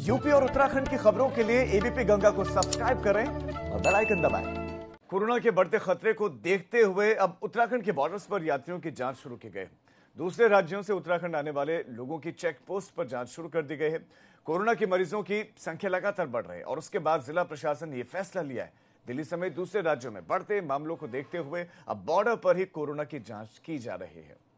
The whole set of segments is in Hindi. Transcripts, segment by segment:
यूपी और उत्तराखंड की खबरों के लिए एबीपी गंगा को सब्सक्राइब करें और बेल आइकन दबाएं। कोरोना के बढ़ते खतरे को देखते हुए अब उत्तराखंड के बॉर्डर्स पर यात्रियों की जांच शुरू की गई है। दूसरे राज्यों से उत्तराखंड आने वाले लोगों की चेक पोस्ट पर जांच शुरू कर दी गई है। कोरोना के मरीजों की संख्या लगातार बढ़ रही है और उसके बाद जिला प्रशासन ने यह फैसला लिया है। दिल्ली समेत दूसरे राज्यों में बढ़ते मामलों को देखते हुए अब बॉर्डर पर ही कोरोना की जांच की जा रही है।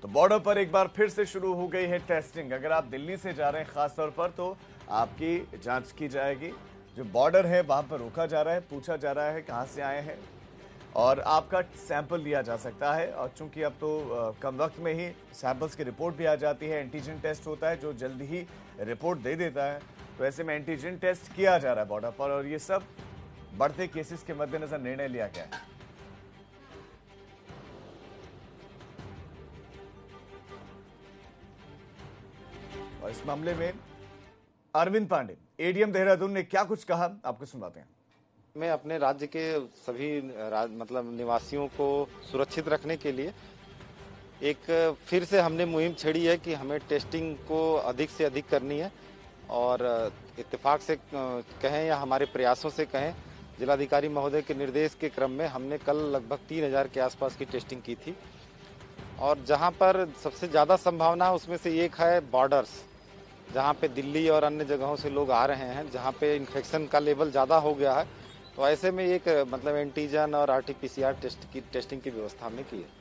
तो बॉर्डर पर एक बार फिर से शुरू हो गई है टेस्टिंग। अगर आप दिल्ली से जा रहे हैं खासतौर पर तो आपकी जांच की जाएगी। जो बॉर्डर है वहां पर रोका जा रहा है, पूछा जा रहा है कहां से आए हैं और आपका सैंपल लिया जा सकता है। और चूंकि अब तो कम वक्त में ही सैंपल्स की रिपोर्ट भी आ जाती है, एंटीजन टेस्ट होता है जो जल्दी ही रिपोर्ट दे देता है। तो ऐसे में एंटीजन टेस्ट किया जा रहा है बॉर्डर पर और ये सब बढ़ते केसेस के मद्देनजर निर्णय लिया गया है। और इस मामले में अरविंद पांडे, एडीएम देहरादून ने क्या कुछ कहा, आपको सुनाते हैं। मैं अपने राज्य के सभी निवासियों को सुरक्षित रखने के लिए एक फिर से हमने मुहिम छेड़ी है कि हमें टेस्टिंग को अधिक से अधिक करनी है। और इत्तेफाक से कहें या हमारे प्रयासों से कहें, जिलाधिकारी महोदय के निर्देश के क्रम में हमने कल लगभग 3000 के आसपास की टेस्टिंग की थी। और जहां पर सबसे ज़्यादा संभावना उसमें से एक है बॉर्डर्स, जहां पे दिल्ली और अन्य जगहों से लोग आ रहे हैं, जहां पे इन्फेक्शन का लेवल ज़्यादा हो गया है। तो ऐसे में एक एंटीजन और आरटीपीसीआर टेस्टिंग की व्यवस्था हमने की है।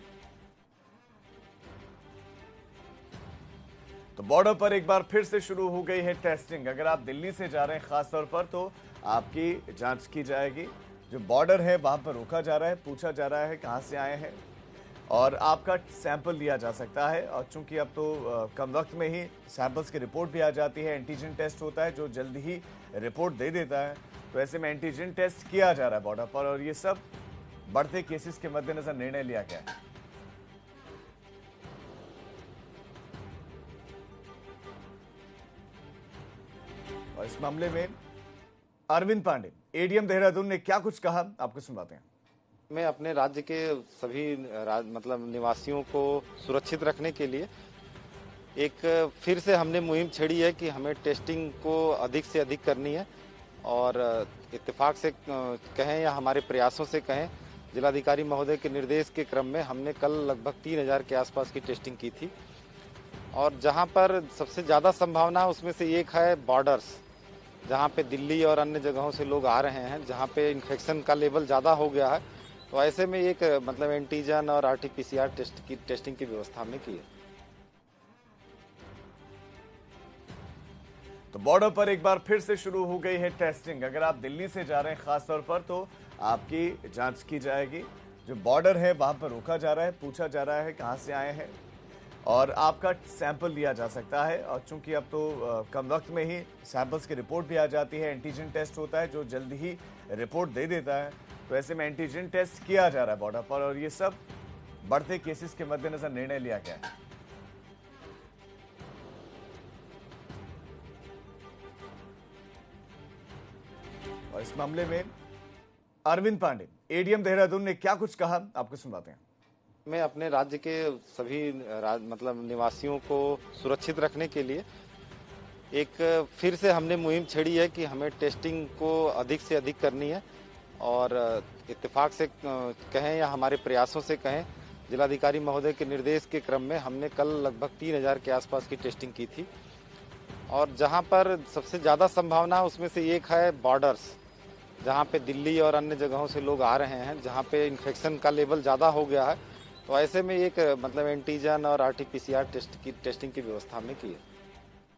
तो बॉर्डर पर एक बार फिर से शुरू हो गई है टेस्टिंग। अगर आप दिल्ली से जा रहे हैं खासतौर पर तो आपकी जांच की जाएगी। जो बॉर्डर है वहां पर रोका जा रहा है, पूछा जा रहा है कहां से आए हैं और आपका सैंपल लिया जा सकता है। और चूंकि अब तो कम वक्त में ही सैंपल्स की रिपोर्ट भी आ जाती है, एंटीजन टेस्ट होता है जो जल्दी ही रिपोर्ट दे देता है। तो ऐसे में एंटीजन टेस्ट किया जा रहा है बॉर्डर पर और ये सब बढ़ते केसेस के मद्देनजर निर्णय लिया गया है। और इस मामले में अरविंद पांडे, एडीएम देहरादून ने क्या कुछ कहा, आपको सुनाते हैं। मैं अपने राज्य के सभी निवासियों को सुरक्षित रखने के लिए एक फिर से हमने मुहिम छेड़ी है कि हमें टेस्टिंग को अधिक से अधिक करनी है। और इत्तेफाक से कहें या हमारे प्रयासों से कहें, जिलाधिकारी महोदय के निर्देश के क्रम में हमने कल लगभग 3000 के आसपास की टेस्टिंग की थी। और जहां पर सबसे ज़्यादा संभावना उसमें से एक है बॉर्डर्स, जहां पे दिल्ली और अन्य जगहों से लोग आ रहे हैं, जहां पे इन्फेक्शन का लेवल ज़्यादा हो गया है। तो ऐसे में एक एंटीजन और आरटीपीसीआर टेस्टिंग की व्यवस्था हमने की है। तो बॉर्डर पर एक बार फिर से शुरू हो गई है टेस्टिंग। अगर आप दिल्ली से जा रहे हैं खासतौर पर तो आपकी जांच की जाएगी। जो बॉर्डर है वहां पर रोका जा रहा है, पूछा जा रहा है कहां से आए हैं और आपका सैंपल लिया जा सकता है। और चूंकि अब तो कम वक्त में ही सैंपल्स की रिपोर्ट भी आ जाती है, एंटीजन टेस्ट होता है जो जल्दी ही रिपोर्ट दे देता है। तो ऐसे में एंटीजन टेस्ट किया जा रहा है बॉर्डर पर और ये सब बढ़ते केसेस के मद्देनजर निर्णय लिया गया है। और इस मामले में अरविंद पांडे, एडीएम देहरादून ने क्या कुछ कहा, आपको सुनाते हैं। मैं अपने राज्य के सभी निवासियों को सुरक्षित रखने के लिए एक फिर से हमने मुहिम छेड़ी है कि हमें टेस्टिंग को अधिक से अधिक करनी है। और इत्तेफाक से कहें या हमारे प्रयासों से कहें, जिलाधिकारी महोदय के निर्देश के क्रम में हमने कल लगभग 3000 के आसपास की टेस्टिंग की थी। और जहां पर सबसे ज़्यादा संभावना उसमें से एक है बॉर्डर्स, जहां पे दिल्ली और अन्य जगहों से लोग आ रहे हैं, जहां पे इन्फेक्शन का लेवल ज़्यादा हो गया है। तो ऐसे में एक एंटीजन और आरटीपीसीआर टेस्टिंग की व्यवस्था हमने की है।